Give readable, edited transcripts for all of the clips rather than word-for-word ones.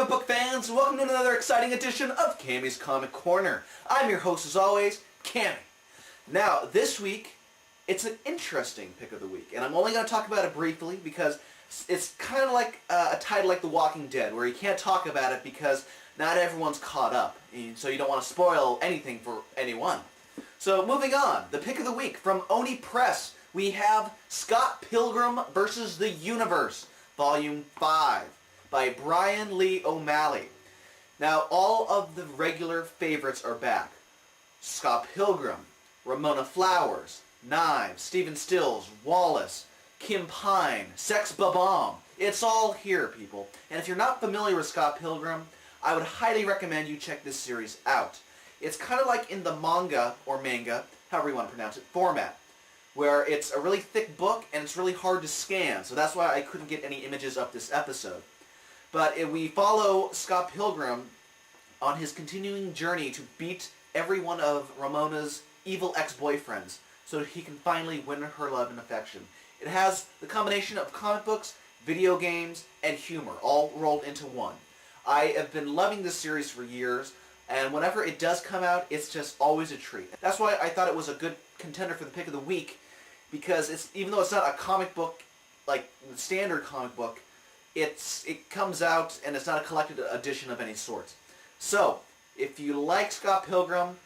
comic book fans, welcome to another exciting edition of Cammy's Comic Corner. I'm your host as always, Cammy. Now, this week, it's an interesting pick of the week, and I'm only going to talk about it briefly because it's kind of like a title like The Walking Dead, where you can't talk about it because not everyone's caught up, and so you don't want to spoil anything for anyone. So, moving on, the pick of the week from Oni Press, we have Scott Pilgrim vs. the Universe, Volume 5. By Bryan Lee O'Malley. Now, all of the regular favorites are back. Scott Pilgrim, Ramona Flowers, Knives, Stephen Stills, Wallace, Kim Pine, Sex Bob-omb. It's all here, people. And if you're not familiar with Scott Pilgrim, I would highly recommend you check this series out. It's kind of like in the manga, or manga, however you want to pronounce it, format, where it's a really thick book and it's really hard to scan, so that's why I couldn't get any images up this episode. But we follow Scott Pilgrim on his continuing journey to beat every one of Ramona's evil ex-boyfriends so he can finally win her love and affection. It has the combination of comic books, video games, and humor all rolled into one. I have been loving this series for years, and whenever it does come out, it's just always a treat. That's why I thought it was a good contender for the pick of the week, because even though it's not a comic book, like the standard comic book, it comes out and it's not a collected edition of any sort. So, if you like Scott Pilgrim,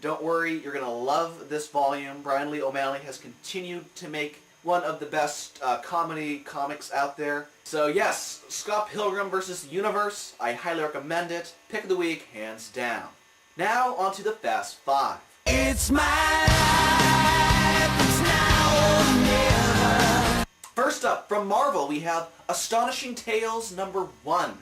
don't worry, you're going to love this volume. Bryan Lee O'Malley has continued to make one of the best comedy comics out there. So yes, Scott Pilgrim vs. the Universe, I highly recommend it. Pick of the week, hands down. Now, on to the Fast Five. It's my life, it's now or never. First up, from Marvel, we have Astonishing Tales number 1.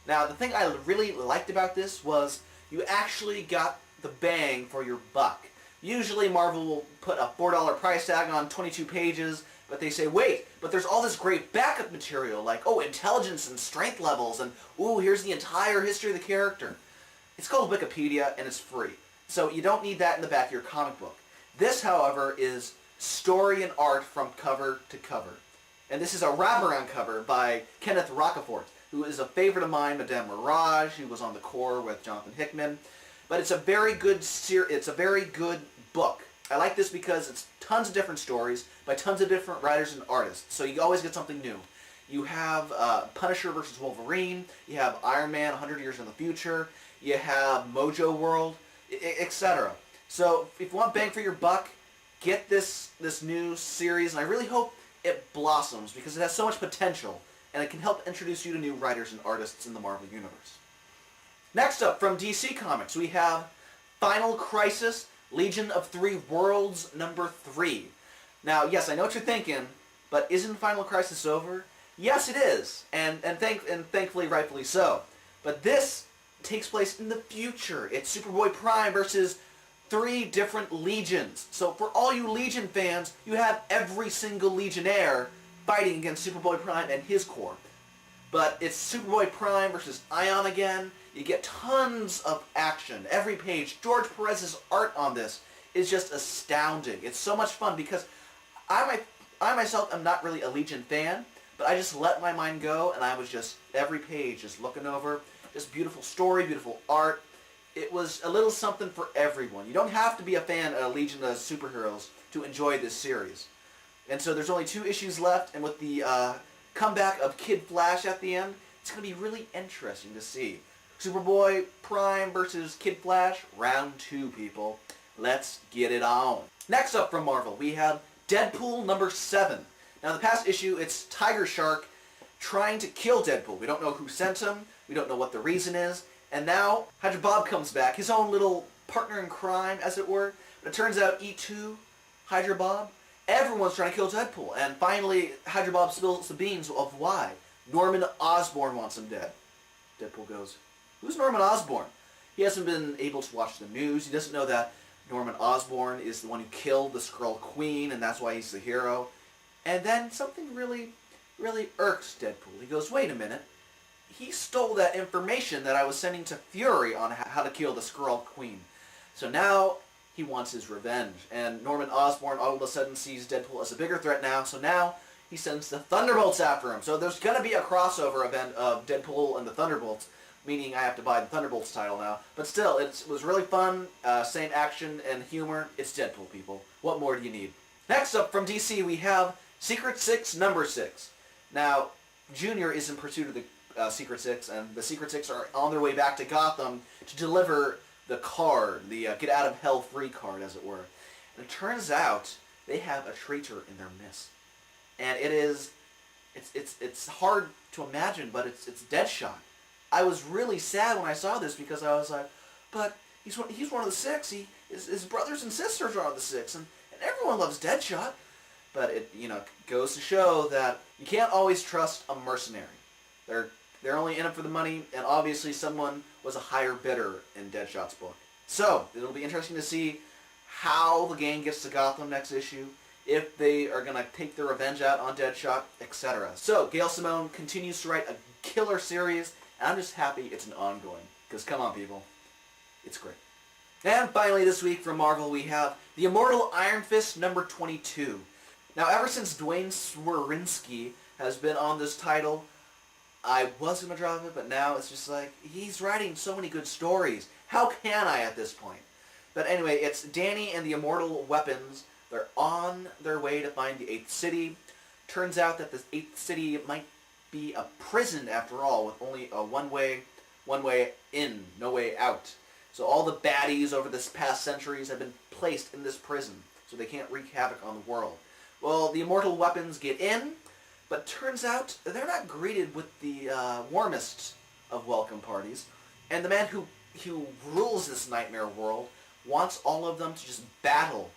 Now, the thing I really liked about this was you actually got the bang for your buck. Usually Marvel will put a $4 price tag on 22 pages, but they say, wait, but there's all this great backup material, like, oh, intelligence and strength levels, and, ooh, here's the entire history of the character. It's called Wikipedia, and it's free. So you don't need that in the back of your comic book. This, however, is story and art from cover to cover. And this is a wraparound cover by Kenneth Rocafort, who is a favorite of mine, Madame Mirage, who was on the core with Jonathan Hickman. But it's a very good book. I like this because it's tons of different stories by tons of different writers and artists. So you always get something new. You have Punisher versus Wolverine. You have Iron Man 100 years in the future. You have Mojo World, etc. So if you want bang for your buck, get this new series, and I really hope it blossoms because it has so much potential and it can help introduce you to new writers and artists in the Marvel Universe. Next up, from DC Comics, we have Final Crisis, Legion of Three Worlds number 3. Now, yes, I know what you're thinking, but isn't Final Crisis over? Yes, it is, and thankfully, rightfully so. But this takes place in the future. It's Superboy Prime versus 3 different legions. So for all you Legion fans, you have every single Legionnaire fighting against Superboy Prime and his corps. But it's Superboy Prime versus Ion again. You get tons of action. Every page. George Perez's art on this is just astounding. It's so much fun because I myself am not really a Legion fan, but I just let my mind go, and I was just, every page, just looking over. Just beautiful story, beautiful art. It was a little something for everyone. You don't have to be a fan of Legion of Superheroes to enjoy this series. And so there's only 2 issues left, and with the comeback of Kid Flash at the end, it's going to be really interesting to see. Superboy Prime versus Kid Flash, round 2, people. Let's get it on. Next up from Marvel, we have Deadpool number 7. Now, the past issue, it's Tiger Shark trying to kill Deadpool. We don't know who sent him. We don't know what the reason is. And now, Hydra Bob comes back, his own little partner in crime, as it were. But it turns out E2, Hydra Bob, everyone's trying to kill Deadpool. And finally, Hydra Bob spills the beans of why. Norman Osborn wants him dead. Deadpool goes, who's Norman Osborn? He hasn't been able to watch the news. He doesn't know that Norman Osborn is the one who killed the Skrull Queen, and that's why he's the hero. And then something really irks Deadpool. He goes, wait a minute. He stole that information that I was sending to Fury on how to kill the Skrull Queen. So now he wants his revenge. And Norman Osborn all of a sudden sees Deadpool as a bigger threat now, so now he sends the Thunderbolts after him. So there's going to be a crossover event of Deadpool and the Thunderbolts. meaning I have to buy the Thunderbolts title now. But still, it was really fun, same action and humor. It's Deadpool, people. What more do you need? Next up from DC, we have Secret Six number 6. Now, Junior is in pursuit of the Secret Six, and the Secret Six are on their way back to Gotham to deliver the card, the get out of hell free card, as it were. And it turns out they have a traitor in their midst, and it's hard to imagine, but it's Deadshot. I was really sad when I saw this because I was like, but he's one of the Six. His brothers and sisters are on the Six, and everyone loves Deadshot. But it goes to show that you can't always trust a mercenary. They're only in it for the money, and obviously someone was a higher bidder in Deadshot's book. So it'll be interesting to see how the gang gets to Gotham next issue, if they are going to take their revenge out on Deadshot, etc. So Gail Simone continues to write a killer series, and I'm just happy it's an ongoing. Because come on, people, it's great. And finally this week from Marvel we have the Immortal Iron Fist number 22. Now ever since Dwayne Swerinsky has been on this title, I was going to drop it, but now it's just like, he's writing so many good stories. How can I at this point? But anyway, it's Danny and the Immortal Weapons. They're on their way to find the 8th City. Turns out that the 8th City might be a prison after all, with only a one way in, no way out. So all the baddies over this past centuries have been placed in this prison, so they can't wreak havoc on the world. Well, the Immortal Weapons get in, but turns out they're not greeted with the warmest of welcome parties. And the man who rules this nightmare world wants all of them to just battle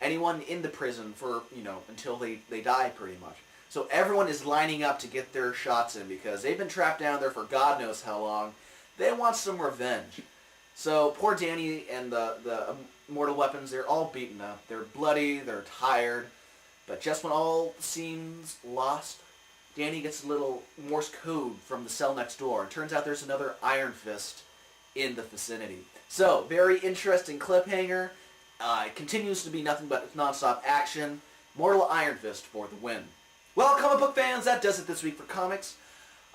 anyone in the prison for, until they die pretty much. So everyone is lining up to get their shots in because they've been trapped down there for God knows how long. They want some revenge. So poor Danny and the Immortal Weapons, they're all beaten up. They're bloody, they're tired. But just when all seems lost, Danny gets a little Morse code from the cell next door. It turns out there's another Iron Fist in the vicinity. So, very interesting cliffhanger. It continues to be nothing but non-stop action. Immortal Iron Fist for the win. Well, comic book fans, that does it this week for comics.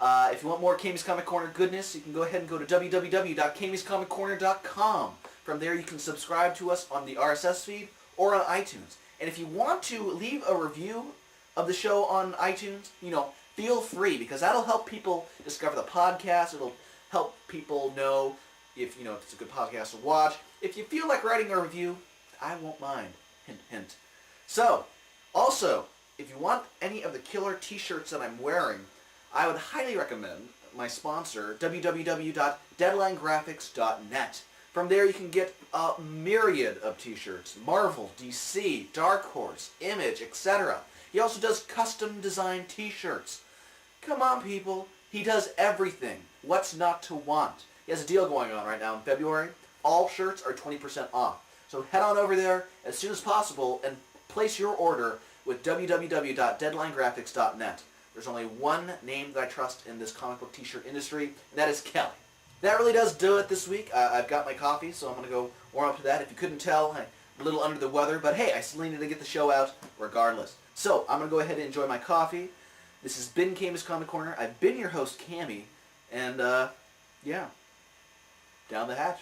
If you want more Cammy's Comic Corner goodness, you can go ahead and go to www.cammyscomiccorner.com. From there, you can subscribe to us on the RSS feed or on iTunes. And if you want to leave a review of the show on iTunes, feel free, because that'll help people discover the podcast. It'll help people know if it's a good podcast to watch. If you feel like writing a review, I won't mind. Hint, hint. So, also, if you want any of the killer t-shirts that I'm wearing, I would highly recommend my sponsor, www.deadlinegraphics.net. From there you can get a myriad of t-shirts. Marvel, DC, Dark Horse, Image, etc. He also does custom designed t-shirts. Come on, people. He does everything. What's not to want? He has a deal going on right now in February. All shirts are 20% off. So head on over there as soon as possible and place your order with www.deadlinegraphics.net. There's only one name that I trust in this comic book t-shirt industry, and that is Kelly. That really does do it this week. I've got my coffee, so I'm going to go warm up to that. If you couldn't tell, I'm a little under the weather, but hey, I still needed to get the show out regardless. So I'm going to go ahead and enjoy my coffee. This has been Cammy's Comic Corner. I've been your host, Cammy, and yeah, down the hatch.